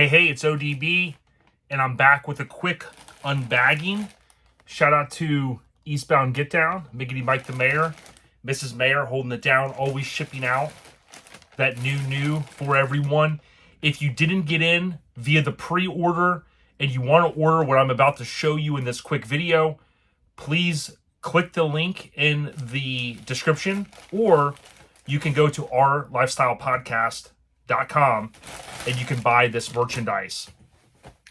Hey, it's ODB, and I'm back with a quick unbagging. Shout out to Eastbound Get Down, Miggity Mike the Mayor, Mrs. Mayor holding it down, always shipping out that new for everyone. If you didn't get in via the pre-order and you want to order what I'm about to show you in this quick video, please click the link in the description, or you can go to ourlifestylepodcast.com and you can buy this merchandise.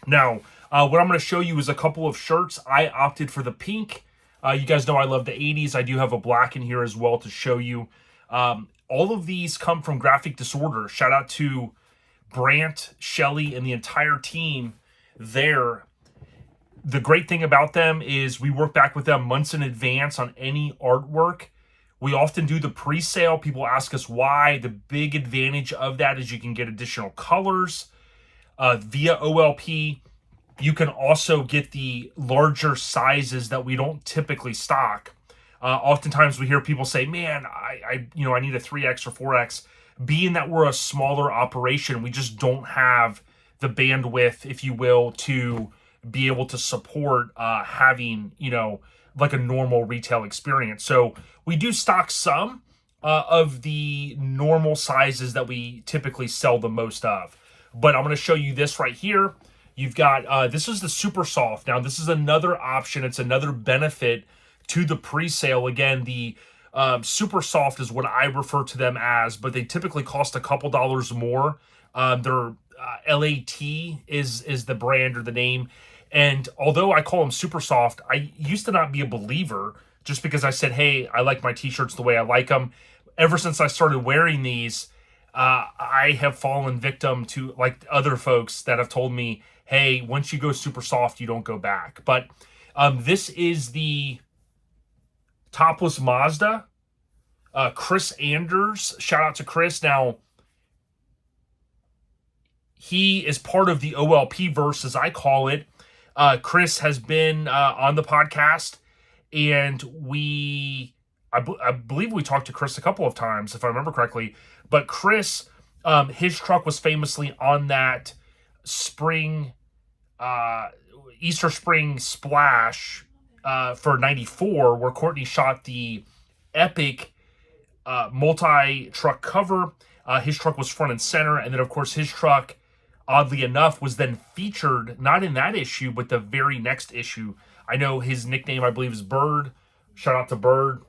Now, what I'm going to show you is a couple of shirts. I opted for the pink. You guys know I love the 80s. I do have a black in here as well to show you. All of these come from Graphic Disorder. Shout out to Brant, Shelly, and the entire team there. The great thing about them is we work back with them months in advance on any artwork. We often do the pre-sale. People ask us why. The big advantage of that is you can get additional colors via OLP. You can also get the larger sizes that we don't typically stock. Oftentimes we hear people say, man, I need a 3X or 4X. Being that we're a smaller operation, we just don't have the bandwidth, if you will, to be able to support having, like a normal retail experience. So we do stock some of the normal sizes that we typically sell the most of. But I'm going to show you this right here. You've got, this is the Super Soft. Now, this is another option. It's another benefit to the pre-sale. Again, the Super Soft is what I refer to them as, but they typically cost a couple dollars more. They're LAT is the brand or the name. And although I call them Super Soft, I used to not be a believer just because I said, hey, I like my t-shirts the way I like them. Ever since I started wearing these, I have fallen victim to like other folks that have told me, hey, once you go Super Soft, you don't go back. But this is the topless Mazda. Chris Anders, shout out to Chris. Now, he is part of the OLP verse, as I call it. Chris has been on the podcast, and I believe we talked to Chris a couple of times, if I remember correctly. But Chris, his truck was famously on that Easter Spring Splash for '94, where Courtney shot the epic multi-truck cover. His truck was front and center, and then, of course, his truck, oddly enough, was then featured, not in that issue, but the very next issue. I know his nickname, I believe, is Bird. Shout out to Bird.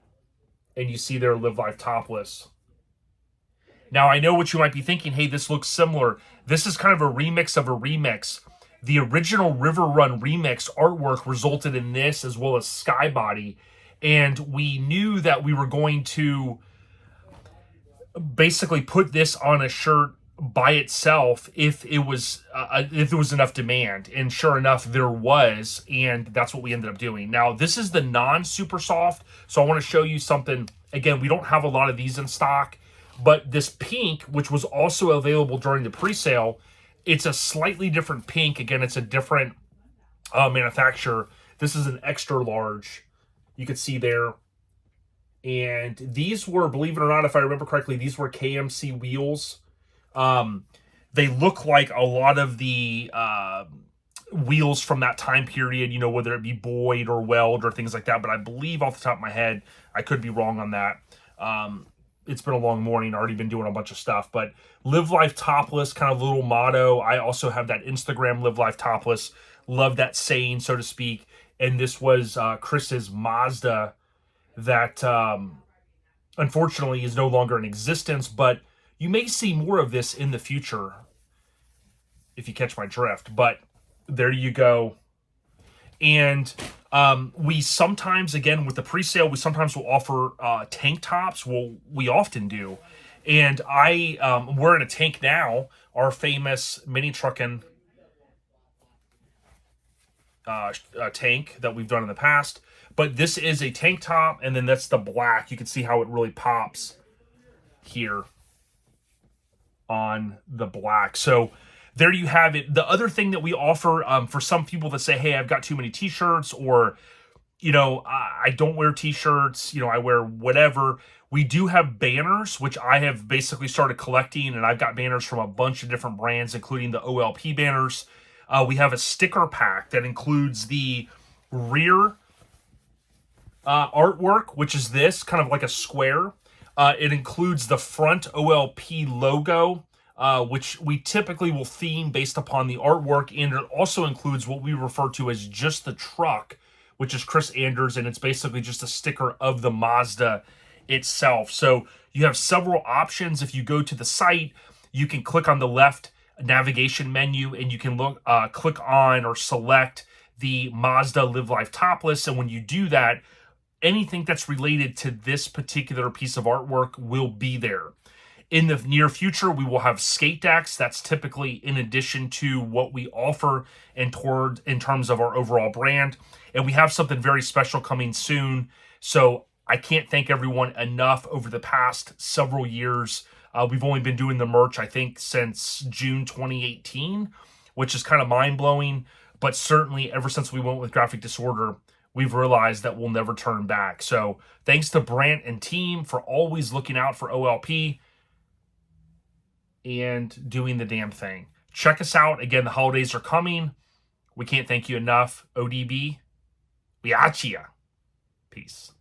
And you see there, Live Life Topless. Now, I know what you might be thinking. Hey, this looks similar. This is kind of a remix of a remix. The original River Run remix artwork resulted in this, as well as Skybody. And we knew that we were going to basically put this on a shirt by itself if it was enough demand, and sure enough there was, and that's what we ended up doing. Now, this is the non-Super Soft, so I want to show you something. Again, we don't have a lot of these in stock, but this pink, which was also available during the pre-sale, it's a slightly different pink. Again, it's a different manufacturer. This is an extra large, you can see there. And these were, believe it or not, if I remember correctly, these were KMC wheels. They look like a lot of the wheels from that time period, whether it be Boyd or Weld or things like that. But I believe off the top of my head, I could be wrong on that. It's been a long morning. I've already been doing a bunch of stuff. But Live Life Topless, kind of little motto. I also have that Instagram, Live Life Topless. Love that saying, so to speak. And this was Chris's Mazda that unfortunately is no longer in existence, but you may see more of this in the future, if you catch my drift. But there you go. And we sometimes, again, with the pre-sale, we sometimes will offer tank tops. Well, we often do. And we're in a tank now, our famous Mini Truckin tank that we've done in the past. But this is a tank top, and then that's the black. You can see how it really pops here on the black. So there you have it. The other thing that we offer for some people that say, hey, I've got too many t-shirts, or I don't wear t-shirts, I wear whatever. We do have banners, which I have basically started collecting, and I've got banners from a bunch of different brands, including the OLP banners. We have a sticker pack that includes the rear artwork, which is this, kind of like a square. It includes the front OLP logo, which we typically will theme based upon the artwork, and it also includes what we refer to as just the truck, which is Chris Anders, and it's basically just a sticker of the Mazda itself. So you have several options. If you go to the site, you can click on the left navigation menu, and you can click on or select the Mazda Live Life Topless, and when you do that, anything that's related to this particular piece of artwork will be there. In the near future, we will have skate decks. That's typically in addition to what we offer in terms of our overall brand. And we have something very special coming soon. So I can't thank everyone enough over the past several years. We've only been doing the merch, I think, since June 2018, which is kind of mind-blowing. But certainly ever since we went with Graphic Disorder, we've realized that we'll never turn back. So thanks to Brant and team for always looking out for OLP and doing the damn thing. Check us out. Again, the holidays are coming. We can't thank you enough. ODB, we at ya. Peace.